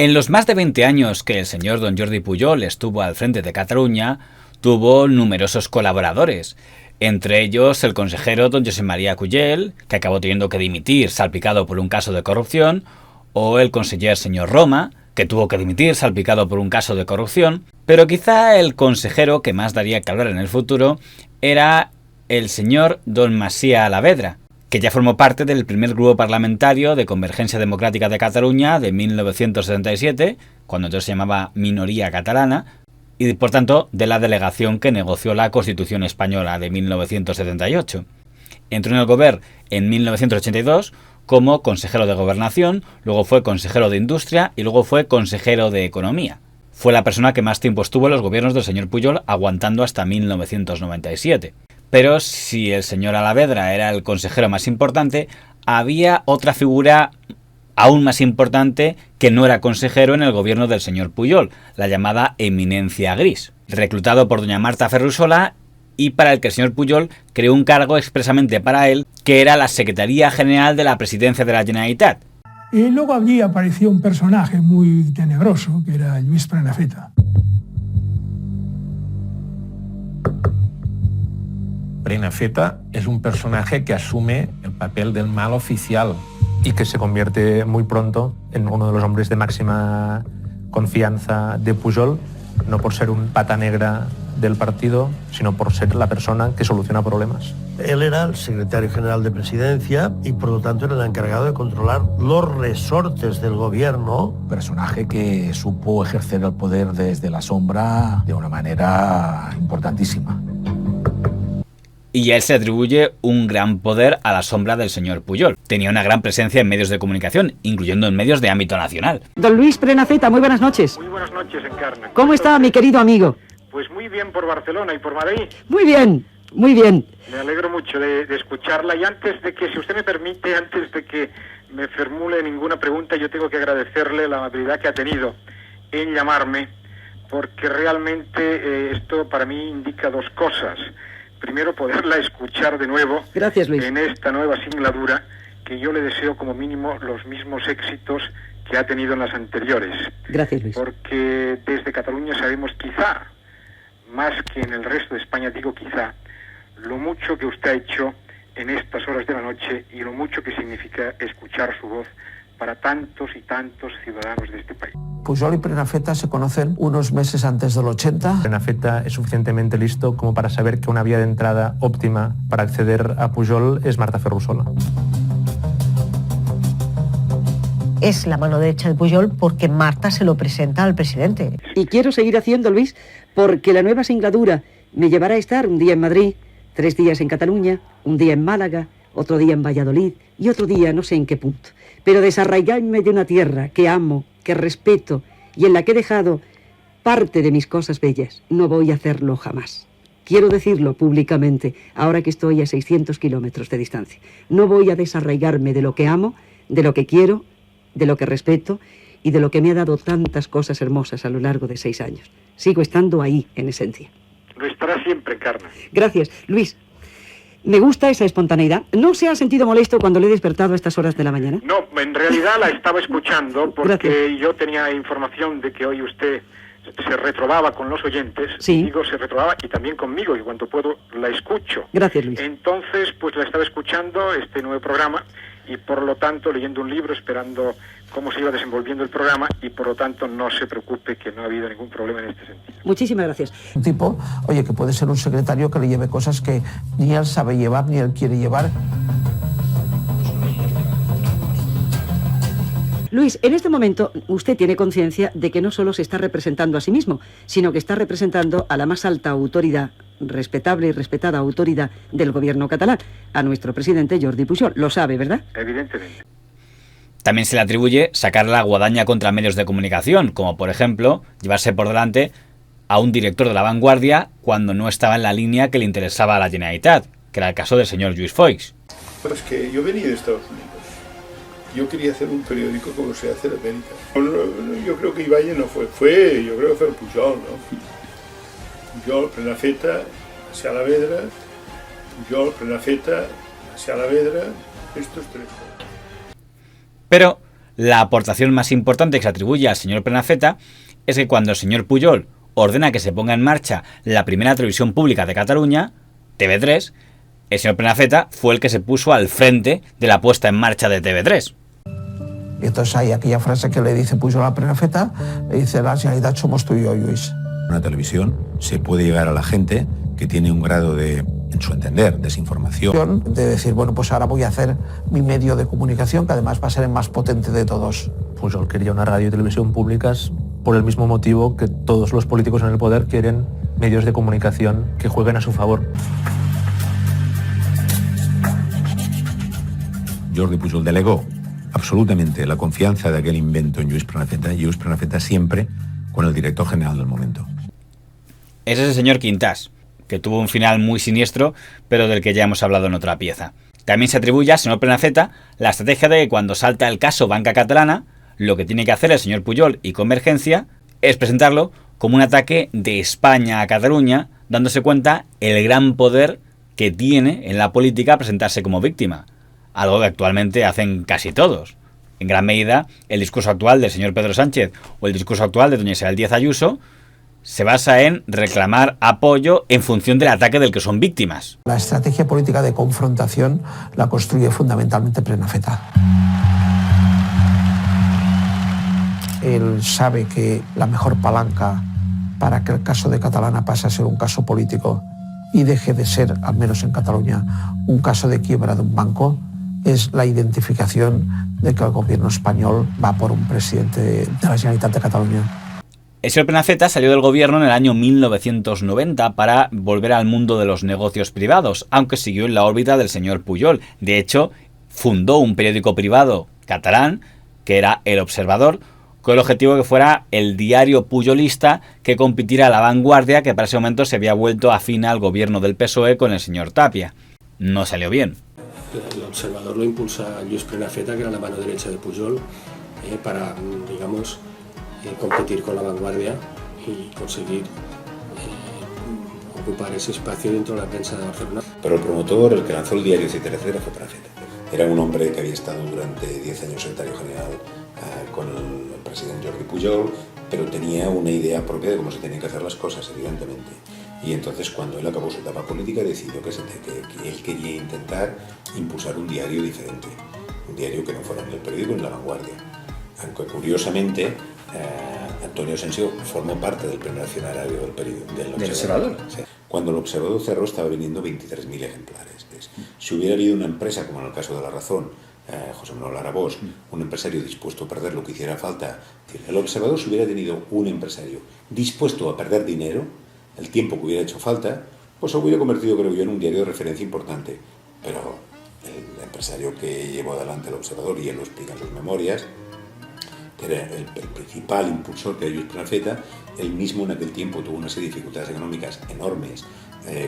En los más de 20 años que el señor don Jordi Pujol estuvo al frente de Cataluña, tuvo numerosos colaboradores, entre ellos el consejero don Josep María Cuyel, que acabó teniendo que dimitir salpicado por un caso de corrupción, o el conseller señor Roma, que tuvo que dimitir salpicado por un caso de corrupción, pero quizá el consejero que más daría que hablar en el futuro era el señor don Macià Alavedra, que ya formó parte del primer grupo parlamentario de Convergencia Democrática de Cataluña de 1977, cuando entonces se llamaba Minoría Catalana, y por tanto de la delegación que negoció la Constitución Española de 1978. Entró en el Govern en 1982 como consejero de Gobernación, luego fue consejero de Industria y luego fue consejero de Economía. Fue la persona que más tiempo estuvo en los gobiernos del señor Pujol, aguantando hasta 1997. Pero si el señor Alavedra era el consejero más importante, había otra figura aún más importante que no era consejero en el gobierno del señor Pujol, la llamada Eminencia Gris, reclutado por doña Marta Ferrusola y para el que el señor Pujol creó un cargo expresamente para él, que era la Secretaría General de la Presidencia de la Generalitat. Y luego allí apareció un personaje muy tenebroso, que era Lluís Prenafeta. Prenafeta es un personaje que asume el papel del mal oficial y que se convierte muy pronto en uno de los hombres de máxima confianza de Pujol, no por ser un pata negra del partido, sino por ser la persona que soluciona problemas. Él era el secretario general de Presidencia y por lo tanto era el encargado de controlar los resortes del gobierno. Personaje que supo ejercer el poder desde la sombra de una manera importantísima. Y a él se atribuye un gran poder a la sombra del señor Pujol. Tenía una gran presencia en medios de comunicación, incluyendo en medios de ámbito nacional. Don Lluís Prenafeta, muy buenas noches. Muy buenas noches, Encarna. ¿Cómo está, mi querido amigo? Pues muy bien por Barcelona y por Madrid. Muy bien, muy bien. Me alegro mucho de escucharla y antes de que, si usted me permite, antes de que me formule ninguna pregunta, yo tengo que agradecerle la amabilidad que ha tenido en llamarme, porque realmente esto para mí indica dos cosas. Primero, poderla escuchar de nuevo. Gracias, Luis. En esta nueva singladura, que yo le deseo como mínimo los mismos éxitos que ha tenido en las anteriores. Gracias, Luis. Porque desde Cataluña sabemos quizá, más que en el resto de España, digo quizá, lo mucho que usted ha hecho en estas horas de la noche y lo mucho que significa escuchar su voz para tantos y tantos ciudadanos de este país. Pujol y Prenafeta se conocen unos meses antes del 80. Prenafeta es suficientemente listo como para saber que una vía de entrada óptima para acceder a Pujol es Marta Ferrusola. Es la mano derecha de Pujol porque Marta se lo presenta al presidente. Y quiero seguir haciendo, Luis, porque la nueva singladura me llevará a estar un día en Madrid, 3 días en Cataluña, un día en Málaga, otro día en Valladolid y otro día no sé en qué punto. Pero desarraigarme de una tierra que amo, que respeto y en la que he dejado parte de mis cosas bellas, no voy a hacerlo jamás. Quiero decirlo públicamente, ahora que estoy a 600 kilómetros de distancia. No voy a desarraigarme de lo que amo, de lo que quiero, de lo que respeto y de lo que me ha dado tantas cosas hermosas a lo largo de 6 años. Sigo estando ahí, en esencia. Lo estará siempre, Encarna. Gracias, Luis. Me gusta esa espontaneidad. ¿No se ha sentido molesto cuando le he despertado a estas horas de la mañana? No, en realidad la estaba escuchando porque Gracias. yo tenía información de que hoy usted se retrobaba con los oyentes. Sí. Digo, se retrobaba y también conmigo, y cuando puedo la escucho. Gracias, Luis. Entonces, pues la estaba escuchando, este nuevo programa, y por lo tanto leyendo un libro, esperando cómo se iba desenvolviendo el programa, y por lo tanto no se preocupe que no ha habido ningún problema en este sentido. Muchísimas gracias. Un tipo, oye, que puede ser un secretario que le lleve cosas que ni él sabe llevar ni él quiere llevar. Luis, en este momento usted tiene conciencia de que no solo se está representando a sí mismo, sino que está representando a la más alta autoridad, respetable y respetada autoridad del gobierno catalán, a nuestro presidente Jordi Pujol. Lo sabe, ¿verdad? Evidentemente. También se le atribuye sacar la guadaña contra medios de comunicación, como por ejemplo llevarse por delante a un director de La Vanguardia cuando no estaba en la línea que le interesaba a la Generalitat, que era el caso del señor Lluís Foix. Bueno, es que yo venía de Estados Unidos. Yo quería hacer un periódico como se hace en América. Yo creo que Ibáñez no fue, yo creo que fue Pujol, ¿no? Pujol, Prenafeta, Macià Alavedra, Pujol, Prenafeta, Macià Alavedra, estos tres. Pero La aportación más importante que se atribuye al señor Prenafeta es que cuando el señor Pujol ordena que se ponga en marcha la primera televisión pública de Cataluña, TV3, el señor Prenafeta fue el que se puso al frente de la puesta en marcha de TV3. Y entonces hay aquella frase que le dice Pujol a Prenafeta, le dice: la Generalitat somos tú y yo, Lluís. Una televisión se puede llegar a la gente que tiene un grado de, en su entender, desinformación. De decir, bueno, pues ahora voy a hacer mi medio de comunicación, que además va a ser el más potente de todos. Pujol quería una radio y televisión públicas por el mismo motivo que todos los políticos en el poder quieren medios de comunicación que jueguen a su favor. Jordi Pujol delegó absolutamente la confianza de aquel invento en Lluís Prenafeta, y Lluís Prenafeta siempre con el director general del momento. Ese es el señor Quintás, que tuvo un final muy siniestro, pero del que ya hemos hablado en otra pieza. También se atribuye al señor Prenafeta la estrategia de que cuando salta el caso Banca Catalana, lo que tiene que hacer el señor Pujol y Convergencia es presentarlo como un ataque de España a Cataluña, dándose cuenta el gran poder que tiene en la política presentarse como víctima, algo que actualmente hacen casi todos. En gran medida, el discurso actual del señor Pedro Sánchez o el discurso actual de doña Isabel Díaz Ayuso se basa en reclamar apoyo en función del ataque del que son víctimas. La estrategia política de confrontación la construye fundamentalmente Prenafeta. Él sabe que la mejor palanca para que el caso de Catalana pase a ser un caso político y deje de ser, al menos en Cataluña, un caso de quiebra de un banco, es la identificación de que el gobierno español va por un presidente de la Generalitat de Cataluña. El señor Prenafeta salió del gobierno en el año 1990 para volver al mundo de los negocios privados, aunque siguió en la órbita del señor Pujol. De hecho, fundó un periódico privado catalán, que era El Observador, con el objetivo de que fuera el diario pujolista que compitiera a La Vanguardia, que para ese momento se había vuelto afín al gobierno del PSOE con el señor Tapia. No salió bien. El Observador lo impulsa Lluís Prenafeta, que era la mano derecha de Pujol, para, digamos, competir con La Vanguardia y conseguir ocupar ese espacio dentro de la prensa de Barcelona. Pero el promotor, el que lanzó el diario, etcétera, etcétera, fue Prenafeta. Era un hombre que había estado durante 10 años secretario general con el presidente Jordi Pujol, pero tenía una idea propia de cómo se tenían que hacer las cosas, evidentemente. Y entonces, cuando él acabó su etapa política, decidió que él quería intentar impulsar un diario diferente, un diario que no fuera ni el periódico ni La Vanguardia. Aunque curiosamente, Antonio Asensio formó parte del primer accionariado del Observador. Sí. Cuando el Observador cerró, estaba vendiendo 23.000 ejemplares. Si hubiera habido una empresa, como en el caso de La Razón, José Manuel Arabós, un empresario dispuesto a perder lo que hiciera falta, el Observador, si hubiera tenido un empresario dispuesto a perder dinero, el tiempo que hubiera hecho falta, pues se hubiera convertido, creo yo, en un diario de referencia importante. Pero el empresario que llevó adelante el Observador, y él lo explica en sus memorias, que era el principal impulsor de Lluís Prenafeta, él mismo en aquel tiempo tuvo una serie de dificultades económicas enormes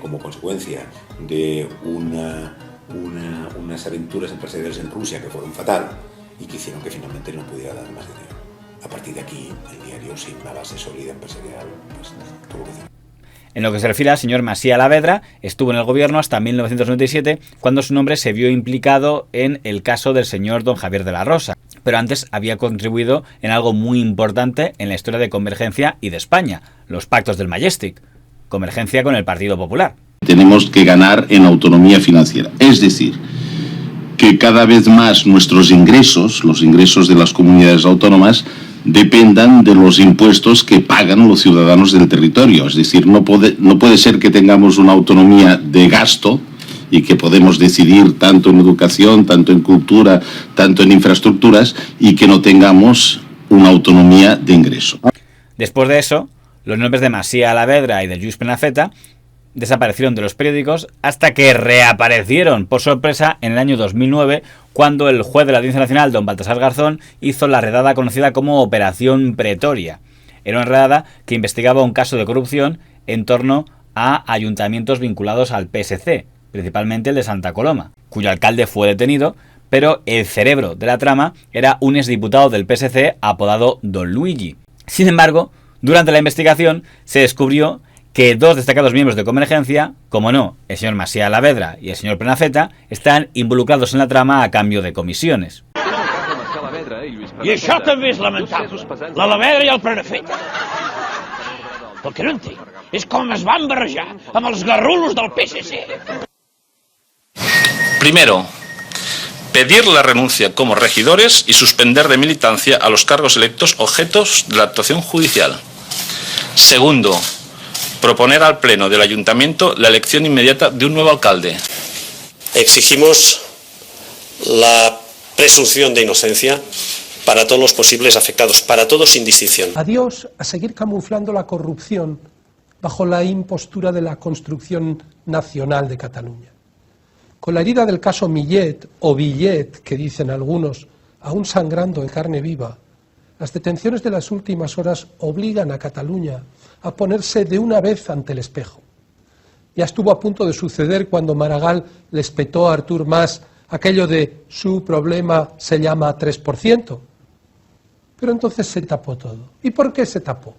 como consecuencia de unas aventuras empresariales en Rusia que fueron fatal y que hicieron que finalmente no pudiera dar más dinero. A partir de aquí, el diario, sin una base sólida empresarial, pues tuvo que cerrar. En lo que se refiere al señor Masía Alavedra, estuvo en el gobierno hasta 1997, cuando su nombre se vio implicado en el caso del señor don Javier de la Rosa. Pero antes había contribuido en algo muy importante en la historia de Convergencia y de España, los pactos del Majestic, Convergencia con el Partido Popular. Tenemos que ganar en autonomía financiera, es decir, que cada vez más nuestros ingresos, los ingresos de las comunidades autónomas, dependan de los impuestos que pagan los ciudadanos del territorio. Es decir, no puede ser que tengamos una autonomía de gasto y que podemos decidir tanto en educación, tanto en cultura, tanto en infraestructuras, y que no tengamos una autonomía de ingreso. Después de eso, los nombres de Masía Alavedra y de Lluís Prenafeta desaparecieron de los periódicos hasta que reaparecieron por sorpresa en el año 2009, cuando el juez de la Audiencia Nacional, don Baltasar Garzón, hizo la redada conocida como Operación Pretoria. Era una redada que investigaba un caso de corrupción en torno a ayuntamientos vinculados al PSC, principalmente el de Santa Coloma, cuyo alcalde fue detenido, pero el cerebro de la trama era un exdiputado del PSC apodado Don Luigi. Sin embargo, durante la investigación se descubrió que dos destacados miembros de Convergencia, como no, el señor Masía Alavedra y el señor Prenafeta, están involucrados en la trama a cambio de comisiones. Es el caso Masía Alavedra y Lluís I això també és lamentable. L'Alavedra i el Prenafeta. El que no entenc és com es van barrejar amb els garrulos del PSC. Primero, pedir la renuncia como regidores y suspender de militancia a los cargos electos objetos de la actuación judicial. Segundo, proponer al Pleno del Ayuntamiento la elección inmediata de un nuevo alcalde. Exigimos la presunción de inocencia para todos los posibles afectados, para todos sin distinción. Adiós a seguir camuflando la corrupción bajo la impostura de la construcción nacional de Cataluña. Con la herida del caso Millet, o Billet, que dicen algunos, aún sangrando en carne viva, las detenciones de las últimas horas obligan a Cataluña a ponerse de una vez ante el espejo. Ya estuvo a punto de suceder cuando Maragall le espetó a Artur Mas aquello de su problema se llama 3%. Pero entonces se tapó todo. ¿Y por qué se tapó?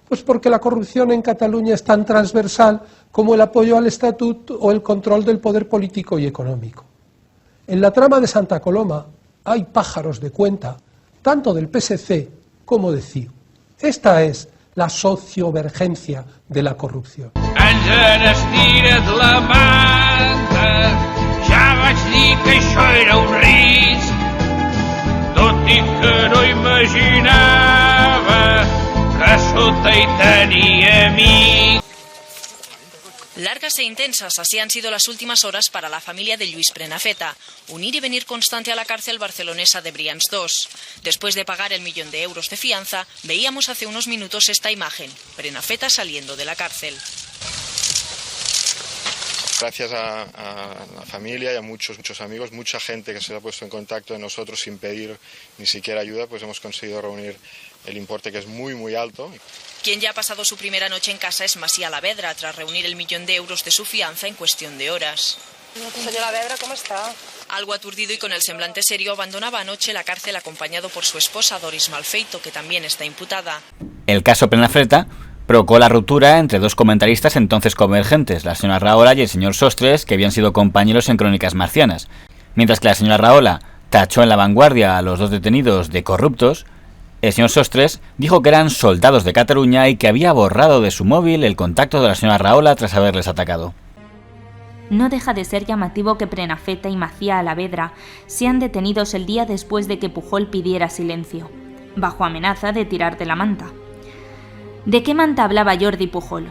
Pues porque la corrupción en Cataluña es tan transversal como el apoyo al Estatut o el control del poder político y económico. En la trama de Santa Coloma hay pájaros de cuenta, tanto del PSC como de CiU. Esta es la sociovergencia de la corrupció. Ens han estirat la manta, ja vaig dir que això era un risc, tot i que no imaginava que sota hi tenia amics. Largas e intensas, así han sido las últimas horas para la familia de Lluís Prenafeta. Un ir y venir constante a la cárcel barcelonesa de Brians 2. Después de pagar el 1.000.000 de euros de fianza, veíamos hace unos minutos esta imagen. Prenafeta saliendo de la cárcel. Gracias a la familia y a muchos amigos, mucha gente que se ha puesto en contacto con nosotros sin pedir ni siquiera ayuda, pues hemos conseguido reunir el importe, que es muy alto. Quien ya ha pasado su primera noche en casa es Macià Alavedra, tras reunir el 1.000.000 de euros de su fianza en cuestión de horas. Señora Alavedra, ¿cómo está? Algo aturdido y con el semblante serio, abandonaba anoche la cárcel acompañado por su esposa Doris Malfeito, que también está imputada. El caso Prenafeta provocó la ruptura entre dos comentaristas entonces convergentes, la señora Rahola y el señor Sostres, que habían sido compañeros en Crónicas Marcianas. Mientras que la señora Rahola tachó en La Vanguardia a los dos detenidos de corruptos, el señor Sostres dijo que eran soldados de Cataluña y que había borrado de su móvil el contacto de la señora Rahola tras haberles atacado. No deja de ser llamativo que Prenafeta y Macià Alavedra sean detenidos el día después de que Pujol pidiera silencio, bajo amenaza de tirar de la manta. ¿De qué manta hablaba Jordi Pujol?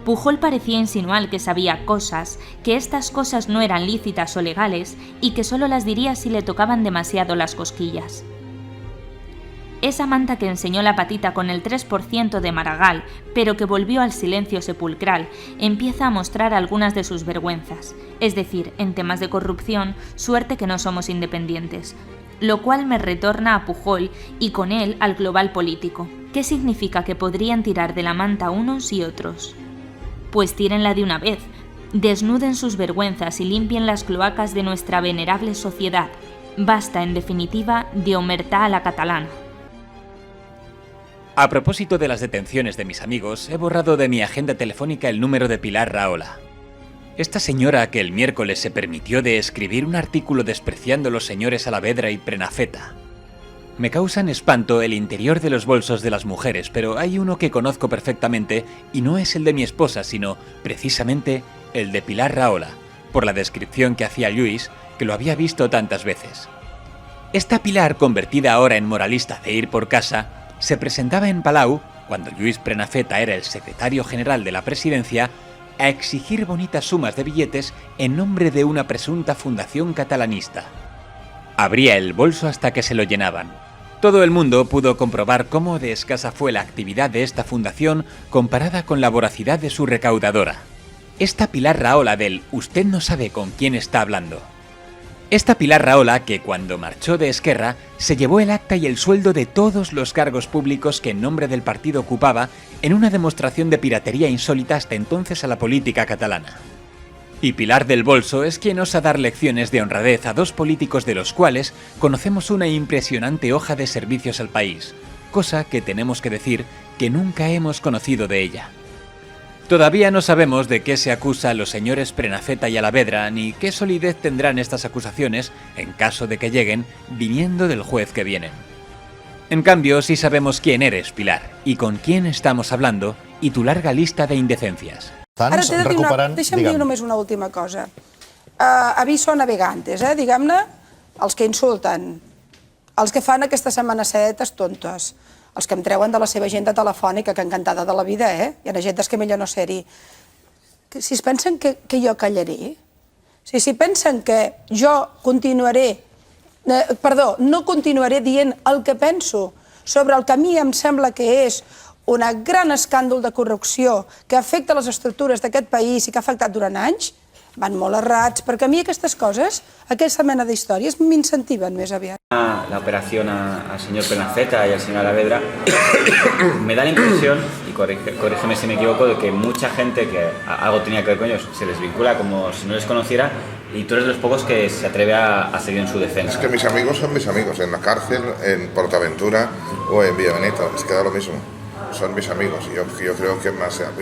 Pujol parecía insinuar que sabía cosas, que estas cosas no eran lícitas o legales y que solo las diría si le tocaban demasiado las cosquillas. Esa manta que enseñó la patita con el 3% de Maragall, pero que volvió al silencio sepulcral, empieza a mostrar algunas de sus vergüenzas, es decir, en temas de corrupción, suerte que no somos independientes, lo cual me retorna a Pujol y con él al global político. ¿Qué significa que podrían tirar de la manta unos y otros? Pues tírenla de una vez, desnuden sus vergüenzas y limpien las cloacas de nuestra venerable sociedad. Basta, en definitiva, de omertà a la catalana. A propósito de las detenciones de mis amigos, he borrado de mi agenda telefónica el número de Pilar Rahola. Esta señora que el miércoles se permitió de escribir un artículo despreciando a los señores Alavedra y Prenafeta. Me causan espanto el interior de los bolsos de las mujeres, pero hay uno que conozco perfectamente y no es el de mi esposa, sino precisamente el de Pilar Rahola, por la descripción que hacía Lluís, que lo había visto tantas veces. Esta Pilar, convertida ahora en moralista de ir por casa, se presentaba en Palau, cuando Lluís Prenafeta era el secretario general de la presidencia, a exigir bonitas sumas de billetes en nombre de una presunta fundación catalanista. Abría el bolso hasta que se lo llenaban. Todo el mundo pudo comprobar cómo de escasa fue la actividad de esta fundación comparada con la voracidad de su recaudadora. Esta Pilar Rahola del «usted no sabe con quién está hablando». Esta Pilar Rahola, que cuando marchó de Esquerra, se llevó el acta y el sueldo de todos los cargos públicos que en nombre del partido ocupaba en una demostración de piratería insólita hasta entonces a la política catalana. Y Pilar del Bolso es quien osa dar lecciones de honradez a dos políticos de los cuales conocemos una impresionante hoja de servicios al país, cosa que tenemos que decir que nunca hemos conocido de ella. Todavía no sabemos de qué se acusa a los señores Prenafeta y Alavedra ni qué solidez tendrán estas acusaciones en caso de que lleguen viniendo del juez que vienen. En cambio, sí sabemos quién eres, Pilar, y con quién estamos hablando, y tu larga lista de indecencias. Ara t'he de dir deixa'm dir només una última cosa. Aviso a navegantes, diguem-ne, els que insulten, els que fan aquestes setmanesetes tontes, els que em treuen de la seva agenda telefònica, que encantada de la vida, hi ha agendes que millor no ser-hi. Si es pensen que jo callaré, si pensen que jo continuaré, no continuaré dient el que penso sobre el que a mi em sembla que és un gran escàndol de corrupció que afecta les estructures d'aquest país i que ha afectat durant anys, van molt errats, perquè a mi aquestes coses, aquesta mena d'històries, m'incentiven més aviat. La operación al señor Prenafeta y al señor Alavedra, me da la impresión, y corrígeme si me equivoco, de que mucha gente que algo tenía que ver con ellos se les vincula como si no les conociera, y tú eres de los pocos que se atreve a seguir en su defensa. Es que mis amigos son mis amigos, en la cárcel, en Portaventura o en Villaveneta, les queda lo mismo. Son mis amigos, yo creo que Macià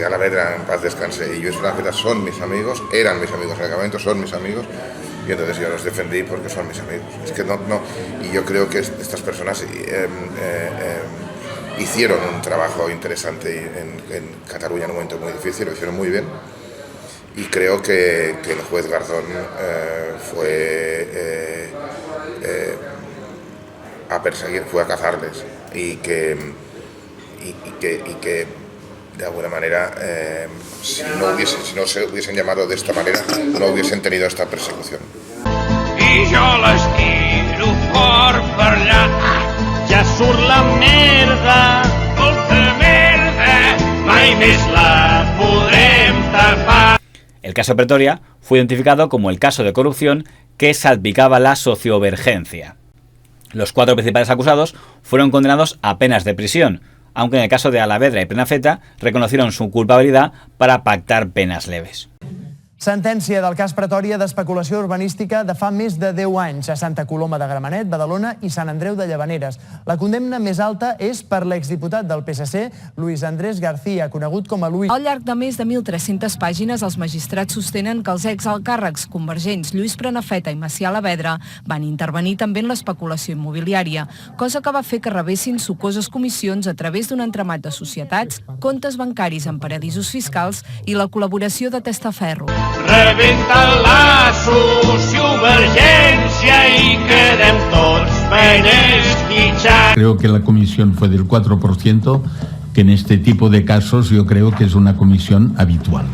Alavedra, en paz descanse, y Lluís Prenafeta son mis amigos, eran mis amigos en el campamento, son mis amigos, y entonces yo los defendí porque son mis amigos. Es que y yo creo que estas personas hicieron un trabajo interesante en Cataluña en un momento muy difícil, lo hicieron muy bien, y creo que el juez Garzón fue a perseguir, fue a cazarles, y que de alguna manera, si no se hubiesen llamado de esta manera, no hubiesen tenido esta persecución. I jo les tiro fort per allà, ja surt la merda, molta merda, mai més la podrem tapar. El caso Pretoria fue identificado como el caso de corrupción que salpicaba la sociovergencia. Los 4 principales acusados fueron condenados a penas de prisión, aunque en el caso de Alavedra y Prenafeta reconocieron su culpabilidad para pactar penas leves. Sentència del cas Pretòria d'especulació urbanística de fa més de 10 anys a Santa Coloma de Gramenet, Badalona i Sant Andreu de Llavaneres. La condemna més alta és per l'exdiputat del PSC, Luis Andrés García, conegut com a Luis. Al llarg de més de 1.300 pàgines, els magistrats sostenen que els exalcàrrecs convergents Lluís Prenafeta i Macià Alavedra van intervenir també en l'especulació immobiliària, cosa que va fer que rebessin sucoses comissions a través d'un entramat de societats, comptes bancaris en paradisos fiscals i la col·laboració de testaferro. Rebenta la sociovergència i quedem tots ben esquitxats. Creo que la comisión fue del 4%, que en este tipo de casos yo creo que es una comisión habitual.